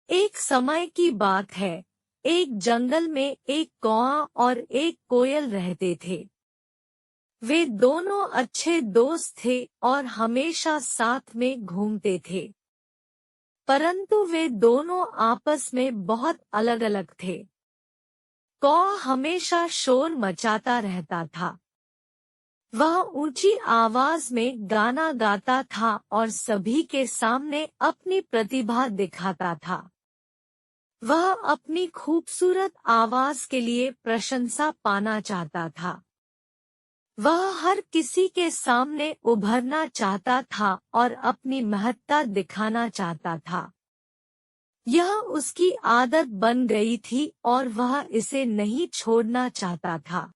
एक समय की बात है, एक जंगल में एक कौआ और एक कोयल रहते थे। वे दोनों अच्छे दोस्त थे और हमेशा साथ में घूमते थे। परंतु वे दोनों आपस में बहुत अलग-अलग थे। कौआ हमेशा शोर मचाता रहता था। वह ऊंची आवाज में गाना गाता था और सभी के सामने अपनी प्रतिभा दिखाता था। वह अपनी खूबसूरत आवाज के लिए प्रशंसा पाना चाहता था। वह हर किसी के सामने उभरना चाहता था और अपनी महत्ता दिखाना चाहता था। यह उसकी आदत बन गई थी और वह इसे नहीं छोड़ना चाहता था।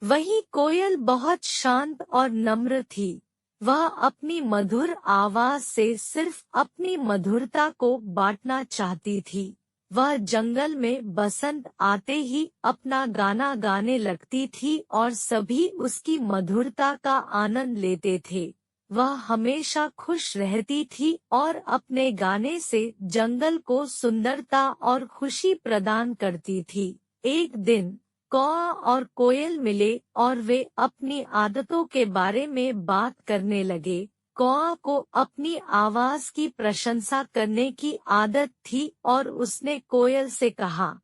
वहीं कोयल बहुत शांत और नम्र थी। वह अपनी मधुर आवाज से सिर्फ अपनी मधुरता को बांटना चाहती थी। वह जंगल में बसंत आते ही अपना गाना गाने लगती थी और सभी उसकी मधुरता का आनंद लेते थे। वह हमेशा खुश रहती थी और अपने गाने से जंगल को सुंदरता और खुशी प्रदान करती थी। एक दिन कौआ और कोयल मिले और वे अपनी आदतों के बारे में बात करने लगे। कौआ को अपनी आवाज की प्रशंसा करने की आदत थी और उसने कोयल से कहा,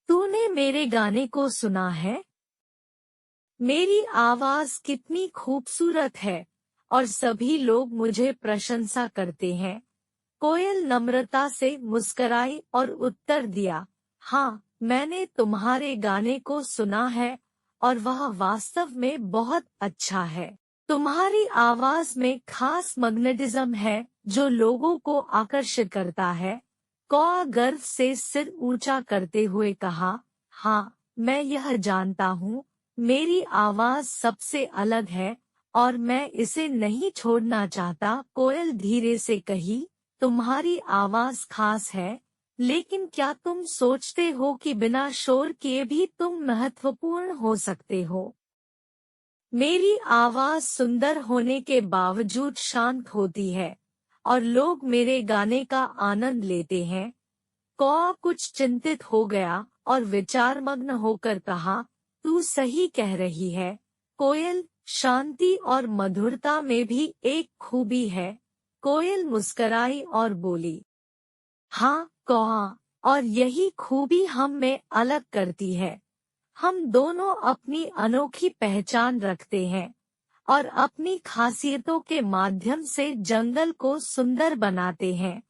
तूने मेरे गाने को सुना है? मेरी आवाज कितनी खूबसूरत है और सभी लोग मुझे प्रशंसा करते हैं। कोयल नम्रता से मुस्कराई और उत्तर दिया, हाँ, मैंने तुम्हारे गाने को सुना है और वह वास्तव में बहुत अच्छा है। तुम्हारी आवाज में खास मैग्नेटिज्म है जो लोगों को आकर्षित करता है। कौआ गर्व से सिर ऊंचा करते हुए कहा, हाँ, मैं यह जानता हूँ, मेरी आवाज सबसे अलग है और मैं इसे नहीं छोड़ना चाहता। कोयल धीरे से कही, तुम्हारी आवाज खास है, लेकिन क्या तुम सोचते हो कि बिना शोर किए भी तुम महत्वपूर्ण हो सकते हो? मेरी आवाज सुंदर होने के बावजूद शांत होती है और लोग मेरे गाने का आनंद लेते हैं। कौआ कुछ चिंतित हो गया और विचारमग्न होकर कहा, तू सही कह रही है। कोयल, शांति और मधुरता में भी एक खूबी है। कोयल मुस्कराई और बोली, हाँ कौआ, और यही खूबी हम में अलग करती है। हम दोनों अपनी अनोखी पहचान रखते हैं और अपनी खासियतों के माध्यम से जंगल को सुंदर बनाते हैं।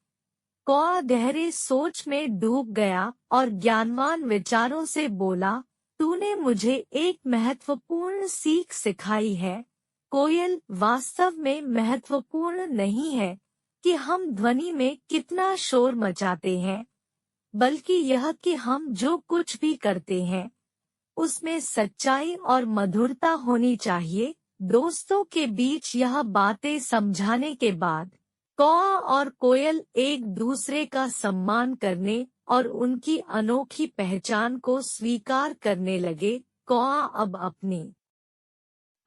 कौआ गहरे सोच में डूब गया और ज्ञानवान विचारों से बोला, तूने मुझे एक महत्वपूर्ण सीख सिखाई है। कोयल, वास्तव में महत्वपूर्ण नहीं है कि हम ध्वनि में कितना शोर मचाते हैं, बल्कि यह कि हम जो कुछ भी करते हैं उसमें सच्चाई और मधुरता होनी चाहिए। दोस्तों के बीच यह बातें समझाने के बाद कौआ और कोयल एक दूसरे का सम्मान करने और उनकी अनोखी पहचान को स्वीकार करने लगे। कौआ अब अपनी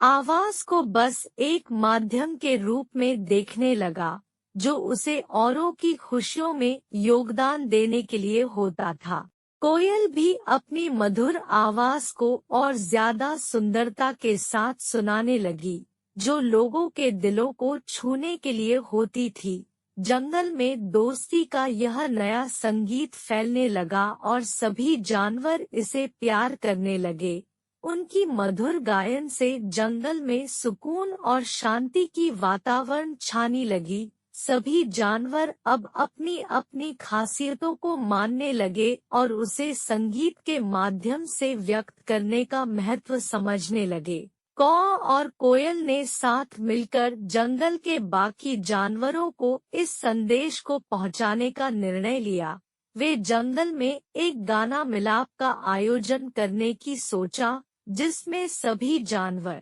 आवाज को बस एक माध्यम के रूप में देखने लगा जो उसे औरों की खुशियों में योगदान देने के लिए होता था। कोयल भी अपनी मधुर आवाज को और ज्यादा सुंदरता के साथ सुनाने लगी, जो लोगों के दिलों को छूने के लिए होती थी। जंगल में दोस्ती का यह नया संगीत फैलने लगा और सभी जानवर इसे प्यार करने लगे। उनकी मधुर गायन से जंगल में सुकून और शांति की वातावरण छाने लगी। सभी जानवर अब अपनी अपनी खासियतों को मानने लगे और उसे संगीत के माध्यम से व्यक्त करने का महत्व समझने लगे। कौआ और कोयल ने साथ मिलकर जंगल के बाकी जानवरों को इस संदेश को पहुंचाने का निर्णय लिया। वे जंगल में एक गाना मिलाप का आयोजन करने की सोचा, जिसमें सभी जानवर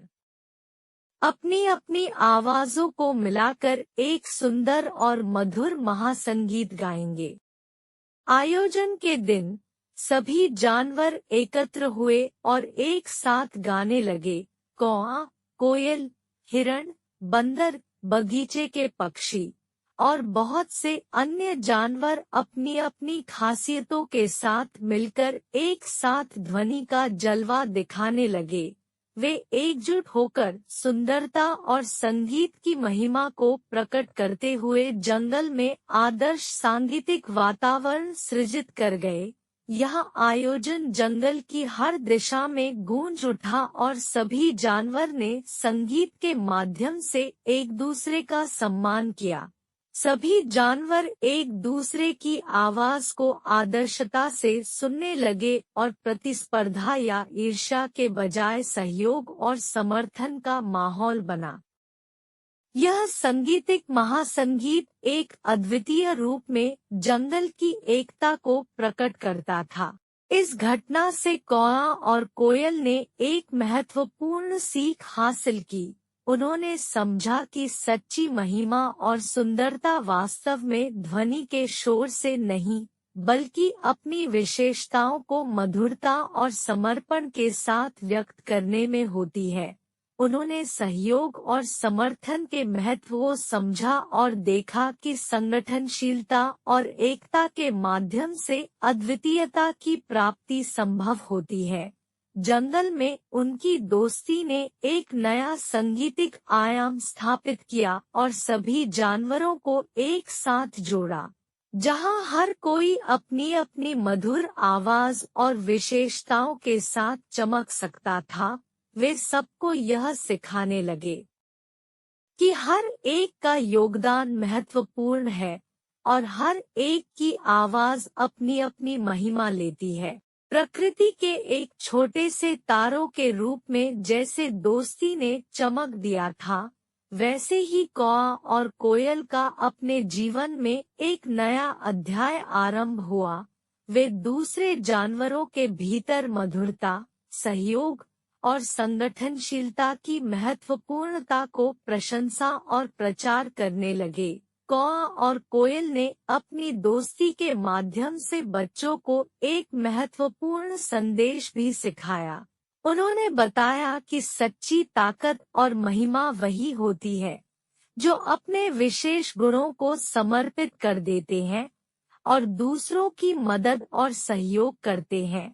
अपनी अपनी आवाजों को मिलाकर एक सुंदर और मधुर महासंगीत गाएंगे। आयोजन के दिन सभी जानवर एकत्र हुए और एक साथ गाने लगे। कौआ, कोयल, हिरण, बंदर, बगीचे के पक्षी और बहुत से अन्य जानवर अपनी अपनी खासियतों के साथ मिलकर एक साथ ध्वनि का जलवा दिखाने लगे। वे एकजुट होकर सुंदरता और संगीत की महिमा को प्रकट करते हुए जंगल में आदर्श सांगीतिक वातावरण सृजित कर गए। यह आयोजन जंगल की हर दिशा में गूंज उठा और सभी जानवर ने संगीत के माध्यम से एक दूसरे का सम्मान किया। सभी जानवर एक दूसरे की आवाज को आदर्शता से सुनने लगे और प्रतिस्पर्धा या ईर्ष्या के बजाय सहयोग और समर्थन का माहौल बना। यह संगीतिक महासंगीत एक अद्वितीय रूप में जंगल की एकता को प्रकट करता था। इस घटना से कौआ और कोयल ने एक महत्वपूर्ण सीख हासिल की। उन्होंने समझा कि सच्ची महिमा और सुंदरता वास्तव में ध्वनि के शोर से नहीं, बल्कि अपनी विशेषताओं को मधुरता और समर्पण के साथ व्यक्त करने में होती है। उन्होंने सहयोग और समर्थन के महत्व को समझा और देखा कि संगठनशीलता और एकता के माध्यम से अद्वितीयता की प्राप्ति संभव होती है। जंगल में उनकी दोस्ती ने एक नया संगीतिक आयाम स्थापित किया और सभी जानवरों को एक साथ जोड़ा। जहां हर कोई अपनी अपनी मधुर आवाज और विशेषताओं के साथ चमक सकता था, वे सबको यह सिखाने लगे कि हर एक का योगदान महत्वपूर्ण है और हर एक की आवाज अपनी अपनी महिमा लेती है। प्रकृति के एक छोटे से तारों के रूप में जैसे दोस्ती ने चमक दिया था, वैसे ही कौआ और कोयल का अपने जीवन में एक नया अध्याय आरंभ हुआ। वे दूसरे जानवरों के भीतर मधुरता, सहयोग और संगठनशीलता की महत्वपूर्णता को प्रशंसा और प्रचार करने लगे। कौआ और कोयल ने अपनी दोस्ती के माध्यम से बच्चों को एक महत्वपूर्ण संदेश भी सिखाया। उन्होंने बताया कि सच्ची ताकत और महिमा वही होती है जो अपने विशेष गुणों को समर्पित कर देते हैं और दूसरों की मदद और सहयोग करते हैं।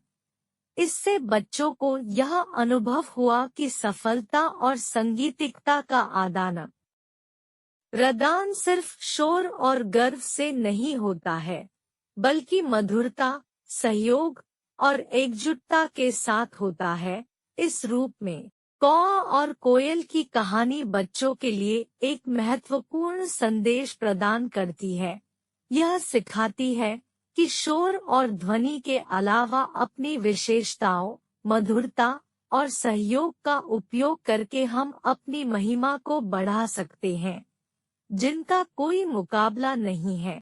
इससे बच्चों को यह अनुभव हुआ कि सफलता और संगीतिकता का आदान प्रदान सिर्फ शोर और गर्व से नहीं होता है, बल्कि मधुरता, सहयोग और एकजुटता के साथ होता है। इस रूप में कौआ और कोयल की कहानी बच्चों के लिए एक महत्वपूर्ण संदेश प्रदान करती है। यह सिखाती है कि शोर और ध्वनि के अलावा अपनी विशेषताओं, मधुरता और सहयोग का उपयोग करके हम अपनी महिमा को बढ़ा सकते हैं, जिनका कोई मुकाबला नहीं है।